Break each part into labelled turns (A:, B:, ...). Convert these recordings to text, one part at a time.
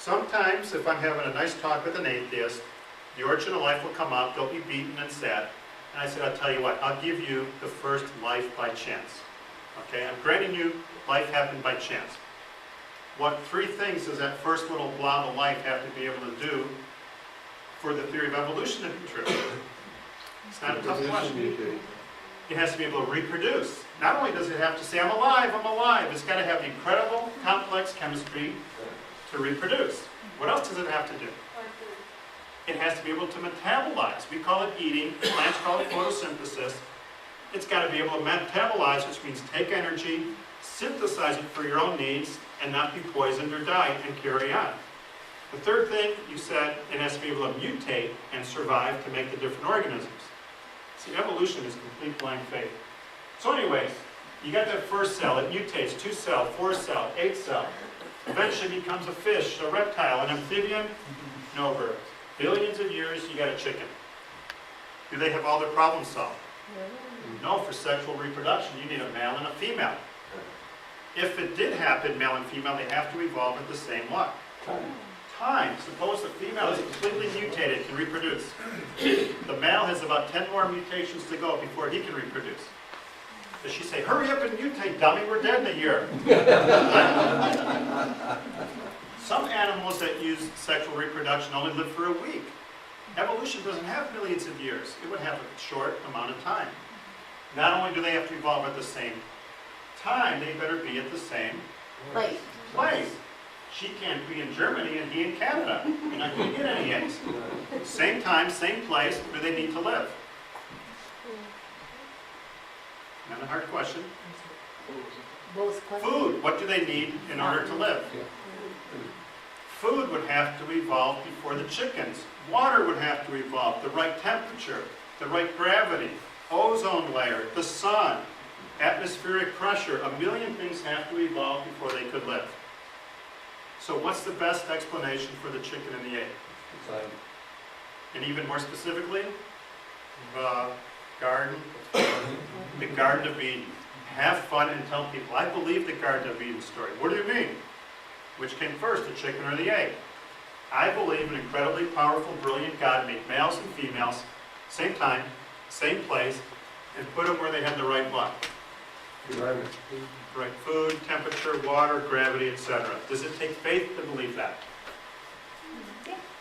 A: Sometimes, if I'm having a nice talk with an atheist, the origin of life will come up, they'll be beaten and sad. And I said, I'll tell you what, I'll give you the first life by chance. Okay, I'm granting you life happened by chance. What three things does that first little blob of life have to be able to do for the theory of evolution to be true? It's not a tough question. It has to be able to reproduce. Not only does it have to say, I'm alive, it's got to have the incredible complex chemistry to reproduce. What else does it have to do? It has to be able to metabolize. We call it eating, plants call it photosynthesis. It's got to be able to metabolize, which means take energy, synthesize it for your own needs, and not be poisoned or die and carry on. The third thing, you said, it has to be able to mutate and survive to make the different organisms. See, evolution is complete blind faith. So anyways, you got that first cell, it mutates, 2-cell, 4-cell, 8-cell. Eventually becomes a fish, a reptile, an amphibian, and over billions of years, you got a chicken. Do they have all their problems solved? No, for sexual reproduction, you need a male and a female. If it did happen, male and female, they have to evolve at the same what? Time. Suppose the female is completely mutated, can reproduce. The male has about 10 more mutations to go before he can reproduce. Does she say, hurry up and mutate, dummy, we're dead in a year? Some animals that use sexual reproduction only live for a week. Evolution doesn't have millions of years. It would have a short amount of time. Not only do they have to evolve at the same time, they better be at the same place. She can't be in Germany and he in Canada. You're not going to get any eggs. Same time, same place, where they need to live. Not a hard question. Food. What do they need in order to live? Food would have to evolve before the chickens. Water would have to evolve. The right temperature, the right gravity, ozone layer, the sun, atmospheric pressure. A million things have to evolve before they could live. So what's the best explanation for the chicken and the egg? And even more specifically, the Garden of Eden. Have fun and tell people, I believe the Garden of Eden story. What do you mean? Which came first, the chicken or the egg? I believe an incredibly powerful, brilliant God made males and females, same time, same place, and put them where they had the right what? Right food, temperature, water, gravity, etc. Does it take faith to believe that?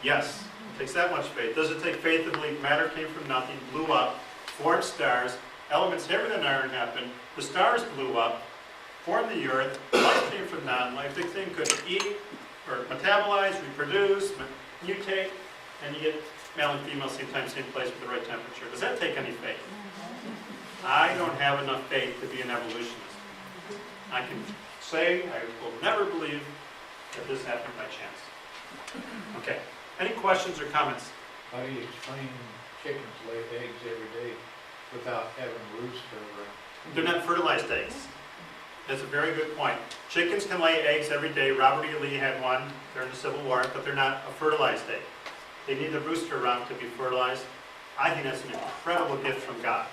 A: Yes, it takes that much faith. Does it take faith to believe matter came from nothing, blew up, formed stars, elements heavier than iron happened, the stars blew up, formed the earth, life came from non-life, the thing could eat, or metabolize, reproduce, mutate, and you get male and female same time, same place with the right temperature. Does that take any faith? I don't have enough faith to be an evolutionist. I can say I will never believe that this happened by chance. Okay, any questions or comments?
B: How do you explain chickens lay eggs every day without having a rooster around?
A: They're not fertilized eggs. That's a very good point. Chickens can lay eggs every day. Robert E. Lee had one during the Civil War, but they're not a fertilized egg. They need the rooster around to be fertilized. I think that's an incredible gift from God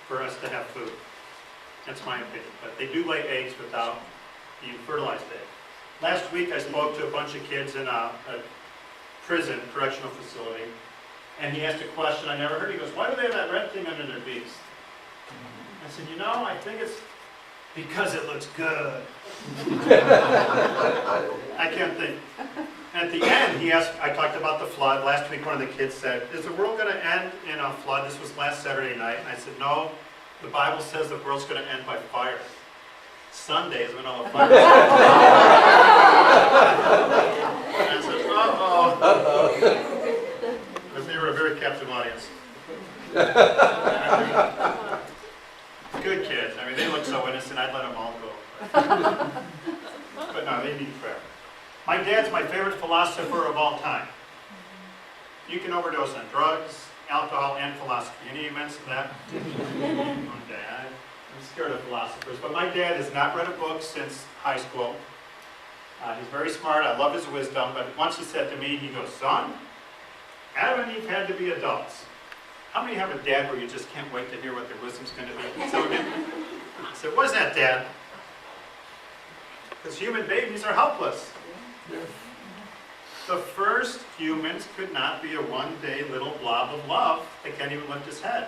A: for us to have food. That's my opinion. But they do lay eggs without being fertilized eggs. Last week I spoke to a bunch of kids in a prison, correctional facility, and he asked a question I never heard. He goes, why do they have that red thing under their beaks? I said, you know, I think it's because it looks good. I can't think. And at the end, he asked, I talked about the flood. Last week, one of the kids said, is the world going to end in a flood? This was last Saturday night. And I said, no, the Bible says the world's going to end by fire. Sunday is when all the fire. And I said, uh-oh. Because they were a very captive audience. Good kids. I mean, they look so innocent, I'd let them all go. But no, they need prayer. My dad's my favorite philosopher of all time. You can overdose on drugs, alcohol, and philosophy. Any amens to that? Okay, I'm scared of philosophers. But my dad has not read a book since high school. He's very smart. I love his wisdom. But once he said to me, he goes, son, Adam and Eve had to be adults. How many have a dad where you just can't wait to hear what their wisdom's going to be? So I said, what is that, Dad? Because human babies are helpless. The first humans could not be a one-day little blob of love that can't even lift his head.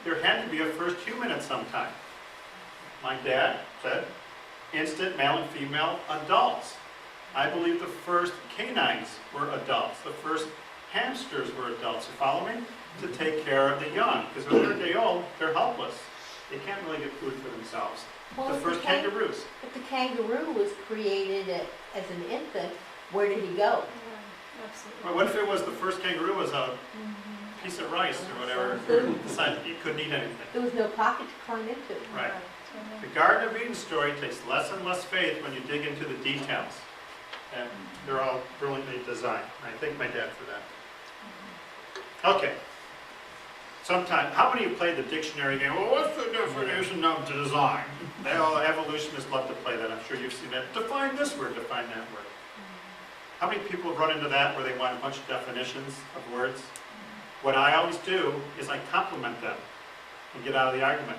A: There had to be a first human at some time. My dad said, instant male and female adults. I believe the first canines were adults. The first hamsters were adults. You follow me? To take care of the young. Because when they're a day old, they're helpless. They can't really get food for themselves.
C: Well,
A: The
C: if
A: first
C: kang-
A: kangaroos.
C: If the kangaroo was created as an infant, where did he go?
A: Well, what if it was the first kangaroo was a piece of rice or whatever? Decided he couldn't eat anything.
C: There was no pocket to climb into.
A: Right. The Garden of Eden story takes less and less faith when you dig into the details. And they're all brilliantly designed. I thank my dad for that. Okay. Sometime, how many of you played the dictionary game? Well, what's the definition of design? They all evolutionists love to play that. I'm sure you've seen that. Define this word, define that word. How many people have run into that where they want a bunch of definitions of words? What I always do is I compliment them and get out of the argument.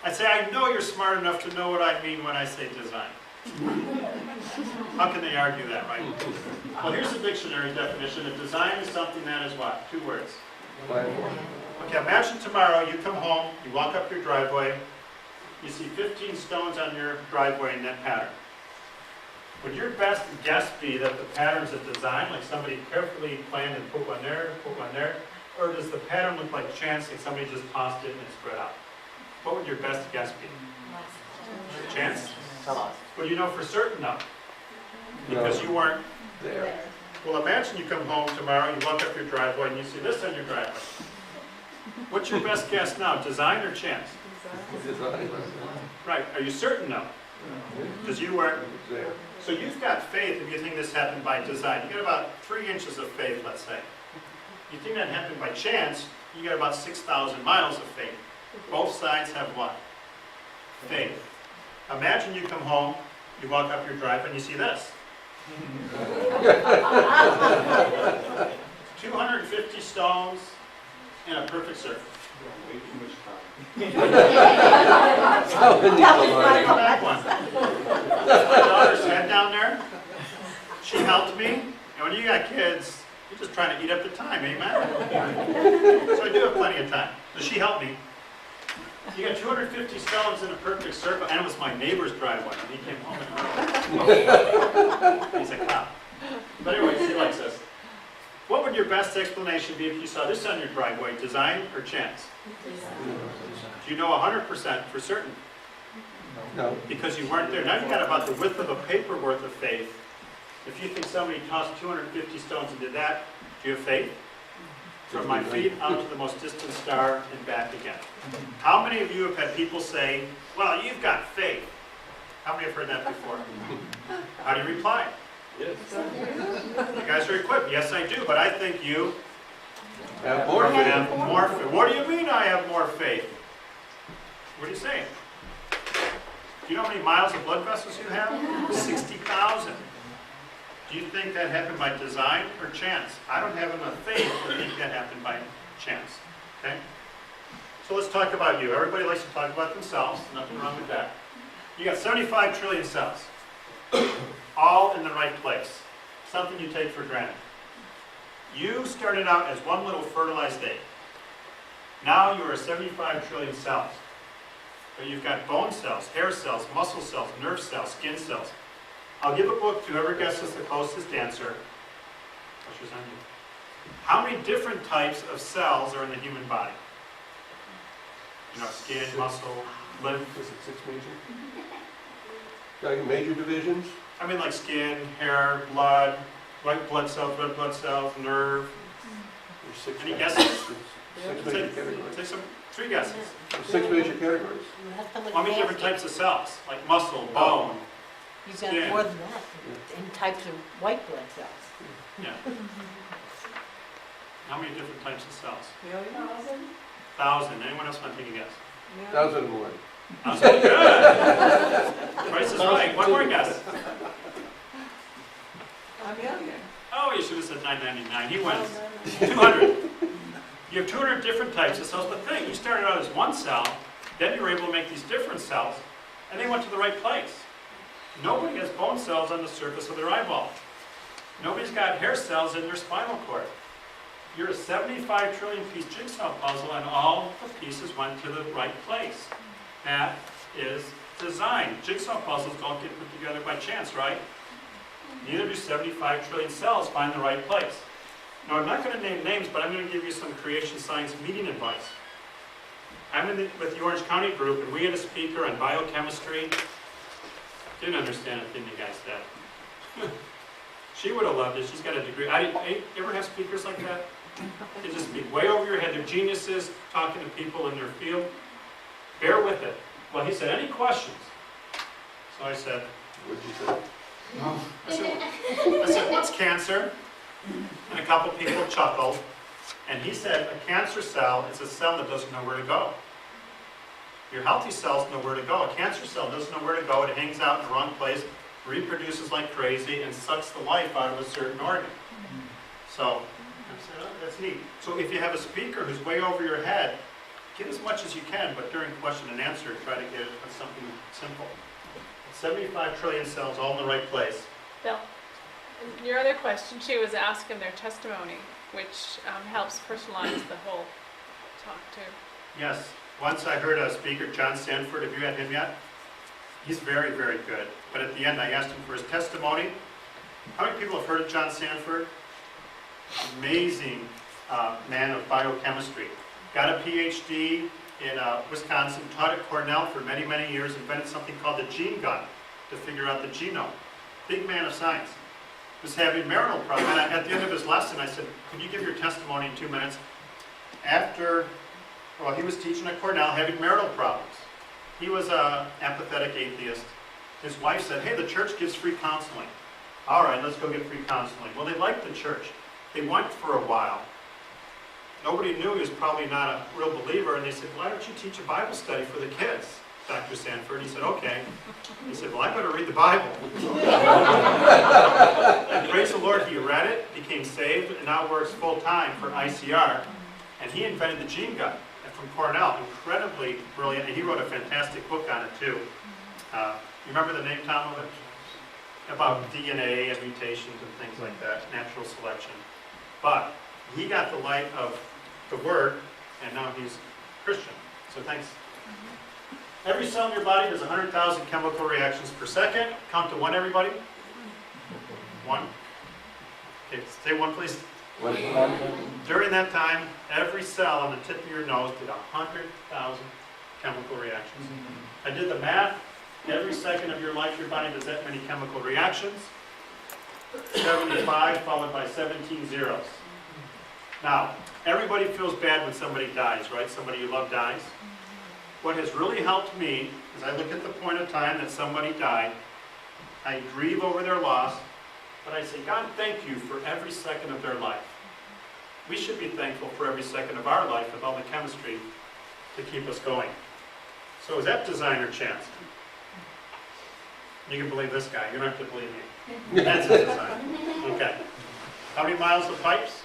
A: I say, I know you're smart enough to know what I mean when I say design. How can they argue that, right? Well, here's the dictionary definition. A design is something that is what? 2 words. Okay, imagine tomorrow you come home, you walk up your driveway, you see 15 stones on your driveway in that pattern. Would your best guess be that the pattern's a design, like somebody carefully planned and put one there, or does the pattern look like chance, like somebody just tossed it and it spread out? What would your best guess be? Chance? Well, you know for certain no, because you weren't
D: There.
A: Well, imagine you come home tomorrow, you walk up your driveway, and you see this on your driveway. What's your best guess now, design or chance?
D: Design.
A: Right, are you certain no? Because you weren't.
D: There.
A: So you've got faith if you think this happened by design. You got about 3 inches of faith, let's say. You think that happened by chance, you got about 6,000 miles of faith. Both sides have what? Faith. Imagine you come home, you walk up your driveway, and you see this. 250 stones in a perfect circle.
B: Way too much time.
D: Oh, it needs a
A: Take
D: line.
A: a back one. My daughter's head down there. She helped me. And when you got kids, you're just trying to eat up the time, amen? So I do have plenty of time. So she helped me. You got 250 stones in a perfect circle, and it was my neighbor's driveway. And he came home and he's a cop. But anyways, he likes us. What would your best explanation be if you saw this on your driveway, design or chance? Do you know 100% for certain?
D: No.
A: Because you weren't there. Now you've got about the width of a paper worth of faith. If you think somebody tossed 250 stones and did that, do you have faith? From my feet out to the most distant star and back again. How many of you have had people say, well, you've got faith? How many have heard that before? How do you reply?
B: Yes.
A: You guys are equipped. Yes, I do, but I think you
D: Have more
C: I
A: have
D: faith.
A: more faith. What do you mean I have more faith? What are you saying? Do you know how many miles of blood vessels you have? 60,000. Do you think that happened by design or chance? I don't have enough faith to think that happened by chance. Okay? So let's talk about you. Everybody likes to talk about themselves. Nothing wrong with that. You got 75 trillion cells, all in the right place. Something you take for granted. You started out as one little fertilized egg. Now you are 75 trillion cells. But you've got bone cells, hair cells, muscle cells, nerve cells, skin cells. I'll give a book to whoever guesses the closest answer. Pressure's on you. How many different types of cells are in the human body? You know, skin, muscle, lymph.
D: Is it 6 major? Like major divisions?
A: I mean like skin, hair, blood, white blood cells, red blood cells, nerve.
D: There's 6
A: Any
D: major-
A: guesses?
D: 6 major categories.
A: Take some, 3 guesses.
D: 6 major categories.
C: You have to look
A: How many different
C: nasty.
A: types of cells? Like muscle, bone.
C: You've got
A: skin?
C: more than that in types of white blood cells.
A: Yeah. How many different types of cells?
C: 1,000,000?
A: 1,000. Anyone else want to take a guess?
D: 1,001.
A: I'm so good. Price is right. One more guess. Oh, you should have said 999. He wins. 200. You have 200 different types of cells, but think, you started out as one cell, then you were able to make these different cells, and they went to the right place. Nobody has bone cells on the surface of their eyeball. Nobody's got hair cells in their spinal cord. You're a 75 trillion piece jigsaw puzzle and all the pieces went to the right place. That is design. Jigsaw puzzles don't get put together by chance, right? Neither do 75 trillion cells find the right place. Now, I'm not going to name names, but I'm going to give you some creation science meeting advice. I'm with the Orange County group, and we had a speaker on biochemistry. Didn't understand a thing the guy said. She would have loved it. She's got a degree. You ever have speakers like that? They just speak way over your head. They're geniuses talking to people in their field. Bear with it. Well, he said, any questions? So I said,
D: What'd you say?
B: No.
A: I said, what's cancer? And a couple people chuckled. And he said, a cancer cell is a cell that doesn't know where to go. Your healthy cells know where to go. A cancer cell doesn't know where to go. It hangs out in the wrong place, reproduces like crazy, and sucks the life out of a certain organ. So I said, oh, that's neat. So if you have a speaker who's way over your head, get as much as you can, but during question and answer, try to get it on something simple. 75 trillion cells all in the right place.
E: Bill, your other question, she was asking their testimony, which helps personalize the whole talk too.
A: Yes. Once I heard a speaker, John Sanford. Have you had him yet? He's very, very good. But at the end, I asked him for his testimony. How many people have heard of John Sanford? Amazing man of biochemistry. Got a PhD in Wisconsin, taught at Cornell for many, many years, invented something called the gene gun to figure out the genome. Big man of science. Was having marital problems. And at the end of his lesson, I said, could you give your testimony in 2 minutes? He was teaching at Cornell, having marital problems. He was an apathetic atheist. His wife said, hey, the church gives free counseling. All right, let's go get free counseling. Well, they liked the church. They went for a while. Nobody knew he was probably not a real believer, and they said, why don't you teach a Bible study for the kids, Dr. Sanford? He said, okay. He said, well, I better read the Bible. And praise the Lord, he read it, became saved, and now works full-time for ICR. And he invented the gene gun from Cornell, incredibly brilliant, and he wrote a fantastic book on it too. You remember the name, Tom, of it? About DNA and mutations and things like that, natural selection. But he got the light of the Word, and now he's Christian. So thanks. Every cell in your body does 100,000 chemical reactions per second. Count to one, everybody. One. Okay, say one, please. During that time, every cell on the tip of your nose did 100,000 chemical reactions. I did the math. Every second of your life, your body does that many chemical reactions. 75 followed by 17 zeros. Now, everybody feels bad when somebody dies, right? Somebody you love dies. What has really helped me is I look at the point of time that somebody died, I grieve over their loss, but I say, God, thank you for every second of their life. We should be thankful for every second of our life with all the chemistry to keep us going. So is that design or chance? You can believe this guy. You don't have to believe me. That's a design. Okay. How many miles of pipes?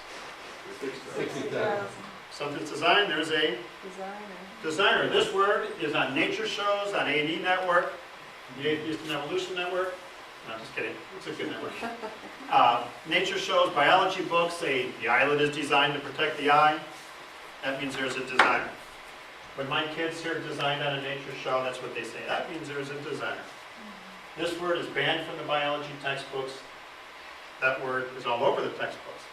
B: 60,000.
A: Something's designed. There's a designer. This word is on nature shows, on A&E Network, the Atheist and Evolution Network. No, just kidding. It's a good network. Nature shows, biology books say the eyelid is designed to protect the eye. That means there's a designer. When my kids hear designed on a nature show, that's what they say. That means there's a designer. This word is banned from the biology textbooks. That word is all over the textbooks.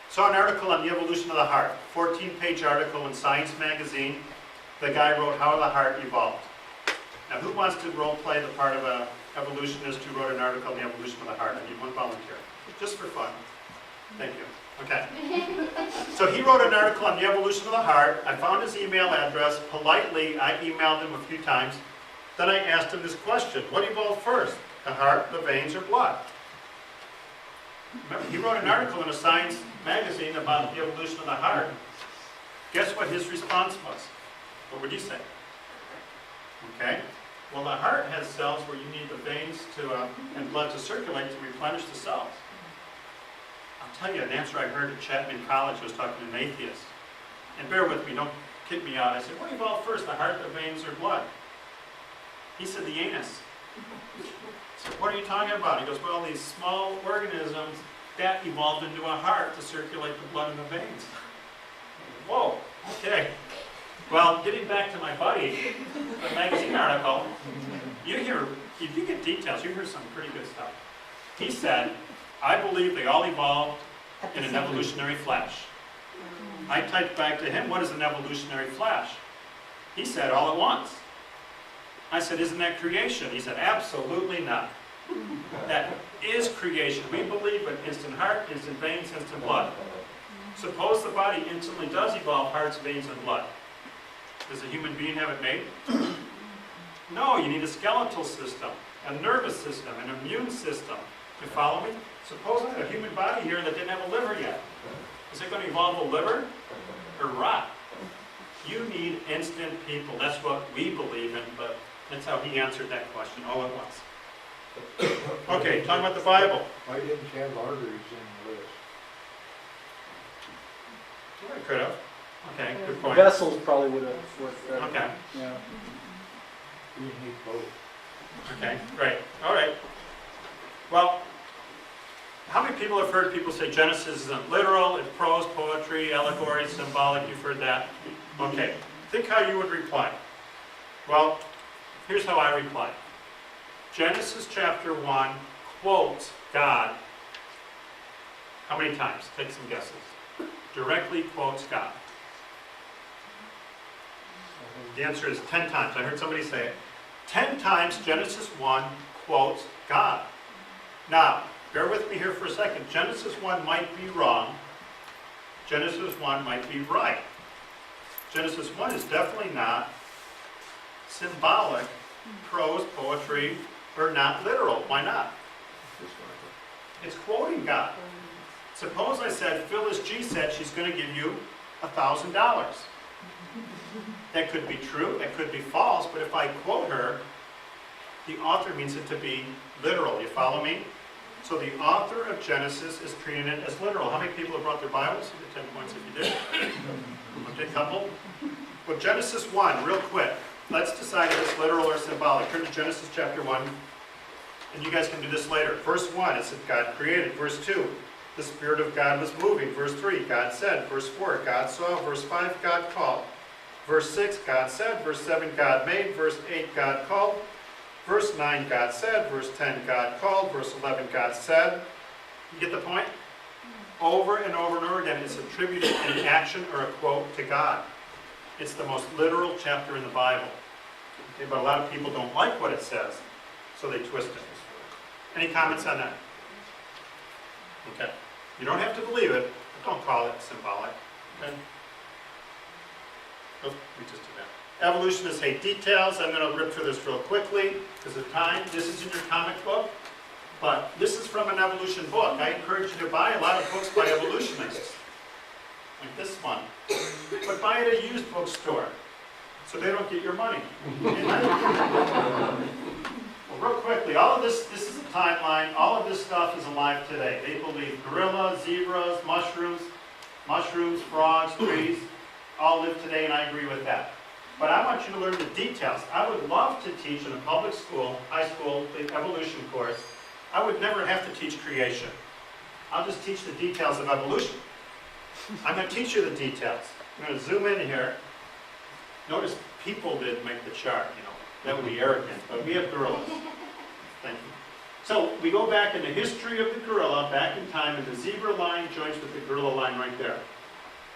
A: Saw an article on the evolution of the heart, 14-page article in Science magazine. The guy wrote how the heart evolved. Now, who wants to role play the part of an evolutionist who wrote an article on the evolution of the heart? I need one volunteer, just for fun. Thank you. Okay. So he wrote an article on the evolution of the heart. I found his email address. Politely, I emailed him a few times. Then I asked him this question: what evolved first, the heart, the veins, or blood? Remember, he wrote an article in a Science magazine about the evolution of the heart. Guess what his response was? What would you say? Okay. Well, the heart has cells where you need the veins and blood to circulate to replenish the cells. I'll tell you an answer I heard at Chapman College. I was talking to an atheist. And bear with me, don't kick me out. I said, what evolved first, the heart, the veins, or blood? He said the anus. So what are you talking about? He goes, well, these small organisms, that evolved into a heart to circulate the blood in the veins. Whoa, okay. Well, getting back to my buddy, the magazine article, if you get details, you hear some pretty good stuff. He said, I believe they all evolved
C: At the
A: in an
C: same-
A: evolutionary flash. I typed back to him, what is an evolutionary flash? He said, all at once. I said, isn't that creation? He said, absolutely not. That is creation. We believe in instant heart, instant veins, instant blood. Suppose the body instantly does evolve hearts, veins, and blood. Does a human being have it made? No, you need a skeletal system, a nervous system, an immune system. You follow me? Suppose I had a human body here that didn't have a liver yet. Is it going to evolve a liver or rot? You need instant people. That's what we believe in, but that's how he answered that question all at once. Okay, talking about the Bible.
B: Why didn't you have arteries in the list?
A: I could have. Okay, good point.
F: Vessels probably would have worked better.
A: Okay,
F: Yeah.
B: We need both.
A: okay, great. All right. Well, how many people have heard people say Genesis isn't literal, it's prose, poetry, allegory, symbolic? You've heard that? Okay. Think how you would reply. Well, here's how I reply. Genesis chapter 1 quotes God. How many times? Take some guesses. Directly quotes God. The answer is 10 times. I heard somebody say it. 10 times Genesis 1 quotes God. Now, bear with me here for a second. Genesis 1 might be wrong. Genesis 1 might be right. Genesis 1 is definitely not symbolic, prose, poetry, or not literal. Why not? It's quoting God. Suppose I said, Phyllis G said she's going to give you $1,000. That could be true, that could be false, but if I quote her, the author means it to be literal. You follow me? So the author of Genesis is treating it as literal. How many people have brought their Bibles? You get 10 points if you did. Okay, a couple. Well, Genesis 1, real quick. Let's decide if it's literal or symbolic. Turn to Genesis chapter 1, and you guys can do this later. Verse 1, it says God created. Verse 2, the Spirit of God was moving. Verse 3, God said. Verse 4, God saw. Verse 5, God called. Verse 6, God said. Verse 7, God made. Verse 8, God called. Verse 9, God said. Verse 10, God called. Verse 11, God said. You get the point? Over and over and over again, it's attributed an action or a quote to God. It's the most literal chapter in the Bible. Okay, but a lot of people don't like what it says, so they twist it. Any comments on that? Okay. You don't have to believe it, but don't call it symbolic. Okay? Oh, we just did that. Evolutionists hate details. I'm going to rip through this real quickly because of time. This is in your comic book, but this is from an evolution book. I encourage you to buy a lot of books by evolutionists, like this one. But buy it at a used bookstore so they don't get your money. Well, real quickly, all of this is a timeline. All of this stuff is alive today. They believe gorillas, zebras, mushrooms, frogs, trees, all live today, and I agree with that. But I want you to learn the details. I would love to teach in a public school, high school, the evolution course. I would never have to teach creation. I'll just teach the details of evolution. I'm going to teach you the details. I'm going to zoom in here. Notice people didn't make the chart, you know. That would be arrogant, but we have gorillas. Thank you. So we go back in the history of the gorilla, back in time, and the zebra line joins with the gorilla line right there.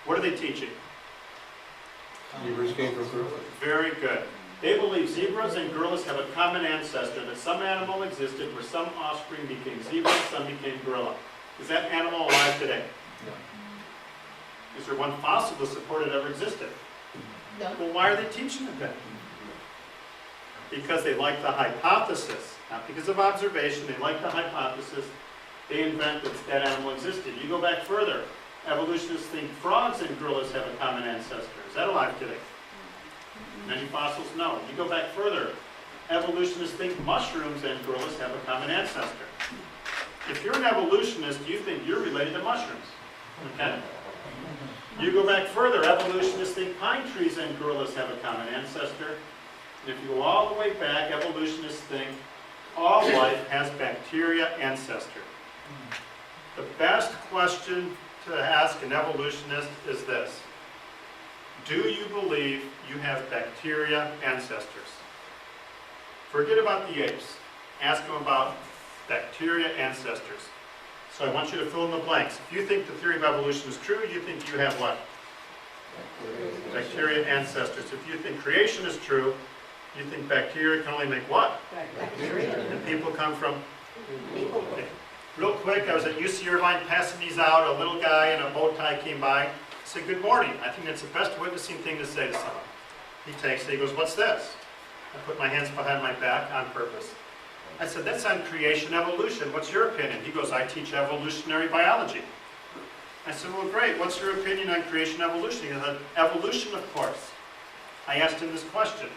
A: What are they teaching?
D: Zebras came from gorillas.
A: Very good. They believe zebras and gorillas have a common ancestor, that some animal existed where some offspring became zebra, some became gorilla. Is that animal alive today? Is there one fossil to support it ever existed?
C: No.
A: Well, why are they teaching it then? Because they like the hypothesis. Not because of observation, they like the hypothesis. They invent that that animal existed. You go back further. Evolutionists think frogs and gorillas have a common ancestor. Is that alive today? Many fossils, no. You go back further. Evolutionists think mushrooms and gorillas have a common ancestor. If you're an evolutionist, you think you're related to mushrooms. Okay? You go back further. Evolutionists think pine trees and gorillas have a common ancestor. And if you go all the way back, evolutionists think All life has bacteria ancestors. The best question to ask an evolutionist is this. Do you believe you have bacteria ancestors? Forget about the apes. Ask them about bacteria ancestors. So I want you to fill in the blanks. If you think the theory of evolution is true, you think you have what? Bacteria ancestors. If you think creation is true, you think bacteria can only make what? And people come from? Okay. Real quick, I was at UC Irvine passing these out. A little guy in a bow tie came by. I said, good morning. I think that's the best witnessing thing to say to someone. He takes it. He goes, what's this? I put my hands behind my back on purpose. I said, that's on creation evolution. What's your opinion? He goes, I teach evolutionary biology. I said, well, great. What's your opinion on creation evolution? He said, evolution, of course. I asked him this question.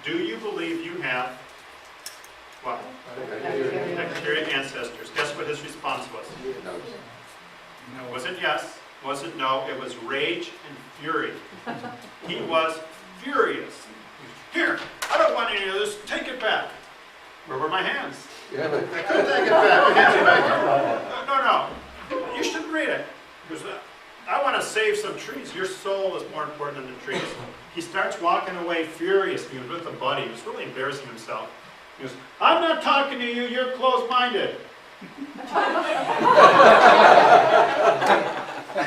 A: Do you believe you have what? Bacteria ancestors. Guess what his response was?
B: No.
A: Was it yes? Was it no? It was rage and fury. He was furious. Here, I don't want any of this. Take it back. Where were my hands? I couldn't take it back. Hands it back. No. You should read it. He goes, I want to save some trees. Your soul is more important than the trees. He starts walking away furious. He was with a buddy. He was really embarrassing himself. He goes, I'm not talking to you. You're closed-minded.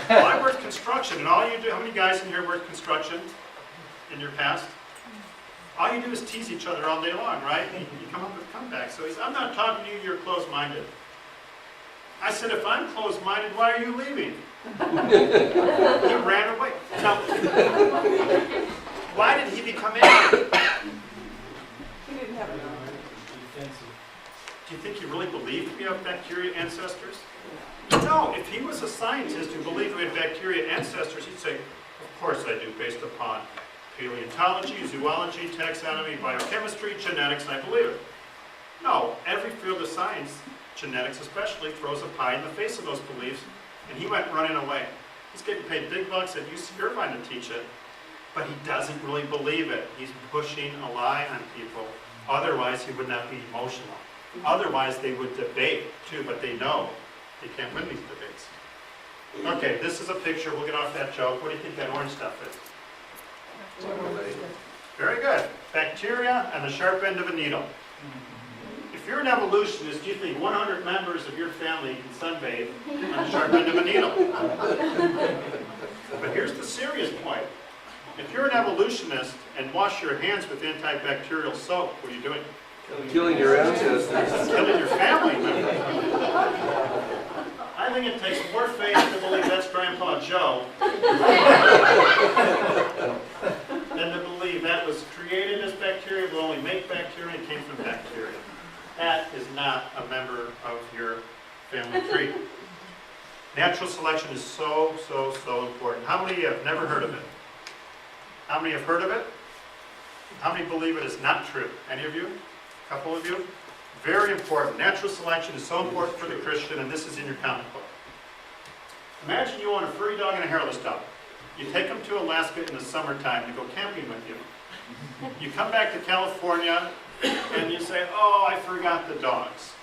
A: Well, I worked construction, and all you do, how many guys in here worked construction in your past? All you do is tease each other all day long, right? You come up with comebacks. So he said, I'm not talking to you, you're closed-minded. I said, if I'm closed-minded, why are you leaving? He ran away. Now, why did he become angry? Do you think he really believed we have bacteria ancestors? No, if he was a scientist who believed we had bacteria ancestors, he'd say, of course I do, based upon paleontology, zoology, taxonomy, biochemistry, genetics, I believe it. No, every field of science, genetics especially, throws a pie in the face of those beliefs, and he went running away. He's getting paid big bucks at UC Irvine to teach it, but he doesn't really believe it. He's pushing a lie on people. Otherwise, he would not be emotional. Otherwise, they would debate too, but they know they can't win these debates. Okay, this is a picture. We'll get off that joke. What do you think that orange stuff is? Very good. Bacteria and the sharp end of a needle. If you're an evolutionist, you think 100 members of your family can sunbathe on the sharp end of a needle. But here's the serious point. If you're an evolutionist and wash your hands with antibacterial soap, what are you doing?
D: Killing your ancestors.
A: Killing your family members. I think it takes more faith to believe that's Grandpa Joe than to believe that was created as bacteria, will only make bacteria, and came from bacteria. That is not a member of your family tree. Natural selection is so, so, so important. How many have never heard of it? How many have heard of it? How many believe it is not true? Any of you? A couple of you? Very important. Natural selection is so important for the Christian, and this is in your comic book. Imagine you own a furry dog and a hairless dog. You take them to Alaska in the summertime to go camping with you. You come back to California, and you say, oh, I forgot the dogs.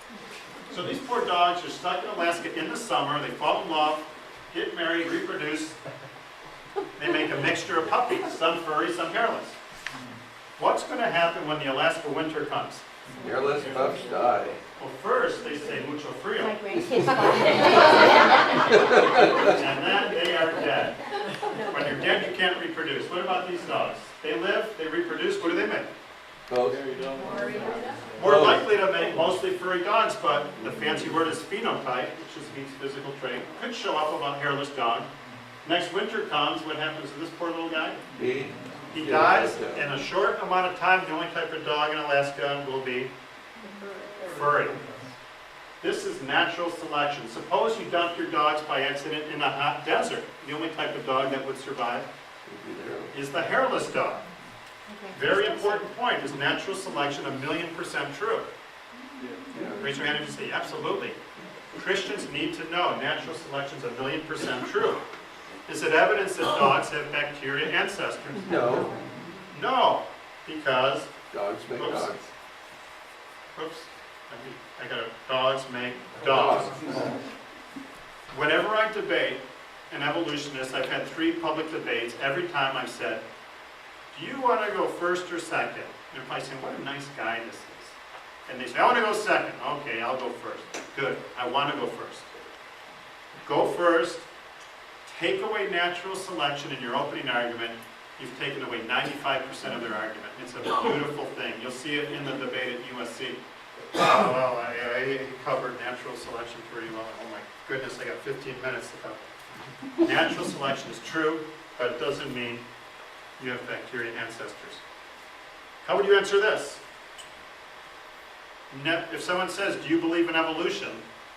A: So these poor dogs are stuck in Alaska in the summer. They fall in love, get married, reproduce. They make a mixture of puppies, some furry, some hairless. What's going to happen when the Alaska winter comes?
D: Hairless pups die.
A: Well, first they say mucho frio,
C: My
A: and
C: grandkids.
A: then they are dead. When you're dead, you can't reproduce. What about these dogs? They live, they reproduce. What do they make?
D: Both.
A: More likely to make mostly furry dogs, but the fancy word is phenotype, which just means physical trait. Could show up about hairless dog. Next winter comes, what happens to this poor little guy? He dies in a short amount of time. The only type of dog in Alaska will be furry. This is natural selection. Suppose you dump your dogs by accident in a hot desert. The only type of dog that would survive is the hairless dog. Very important point. Is natural selection 1,000,000% true? Raise your hand if you say absolutely. Christians need to know natural selection is 1,000,000% true. Is it evidence that dogs have bacteria ancestors?
D: No.
A: No, because,
D: Dogs make
A: Oops.
D: dogs.
A: oops, I I got dogs make dogs. Whenever I debate an evolutionist, I've had 3 public debates. Every time I've said, do you want to go first or second? And they're probably saying, what a nice guy this is. And they say, I want to go second. Okay, I'll go first. Good, I want to go first. Go first. Take away natural selection in your opening argument. You've taken away 95% of their argument. It's a beautiful thing. You'll see it in the debate at USC. Oh, well, I covered natural selection pretty well. Oh my goodness, I got 15 minutes to cover. Natural selection is true, but it doesn't mean you have bacteria ancestors. How would you answer this? If someone says, do you believe in evolution?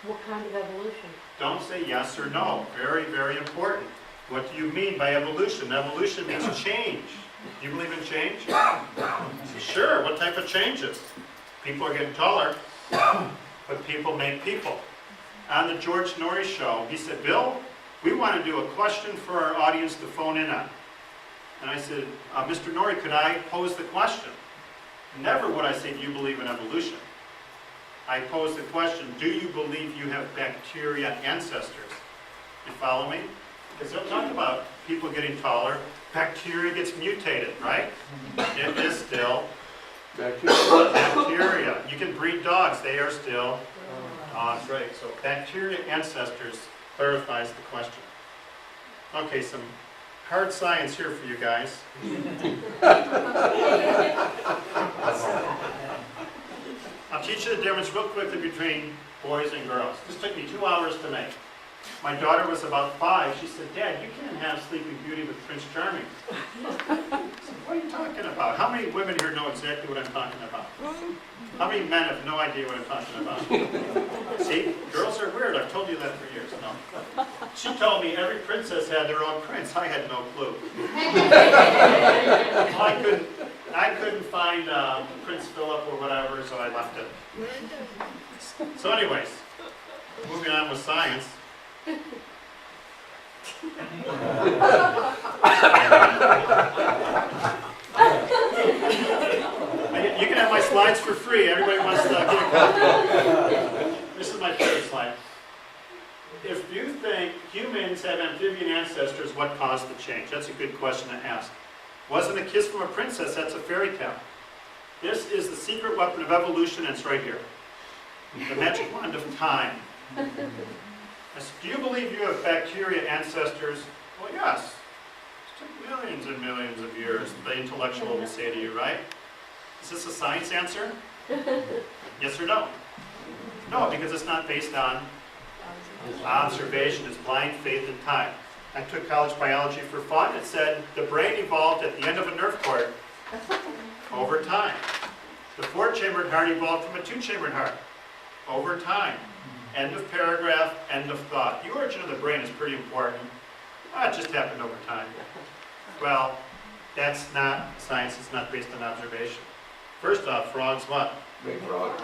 C: What kind of evolution?
A: Don't say yes or no. Very, very important. What do you mean by evolution? Evolution means change. Do you believe in change? Sure. What type of changes? People are getting taller, but people make people. On the George Norrie show, he said, Bill, we want to do a question for our audience to phone in on. And I said, Mr. Norrie, could I pose the question? Never would I say, do you believe in evolution? I pose the question, do you believe you have bacteria ancestors? You follow me? Because they'll talk about people getting taller. Bacteria gets mutated, right? It is still bacteria. You can breed dogs. They are still dogs, right? So bacteria ancestors clarifies the question. Okay, some hard science here for you guys. I'll teach you the difference real quickly between boys and girls. This took me 2 hours to make. My daughter was about 5. She said, Dad, you can't have Sleeping Beauty with Prince Charming. I said, what are you talking about? How many women here know exactly what I'm talking about? How many men have no idea what I'm talking about? See, girls are weird. I've told you that for years. No. She told me every princess had their own prince. I had no clue. I couldn't find Prince Philip or whatever, so I left it. So anyways, moving on with science. You can have my slides for free. Everybody wants to get a copy. This is my favorite slide. If you think humans have amphibian ancestors, what caused the change? That's a good question to ask. Wasn't a kiss from a princess, that's a fairy tale. This is the secret weapon of evolution, and it's right here. The magic wand of time. I said, do you believe you have bacteria ancestors? Well, yes. It took millions and millions of years, the intellectual will say to you, right? Is this a science answer? Yes or no? No, because it's not based on observation. It's blind faith in time. I took college biology for fun. It said the brain evolved at the end of a nerve cord over time. The 4-chambered heart evolved from a 2-chambered heart over time. End of paragraph, end of thought. The origin of the brain is pretty important. It just happened over time. Well, that's not science. It's not based on observation. First off, frogs what?
D: Big frog.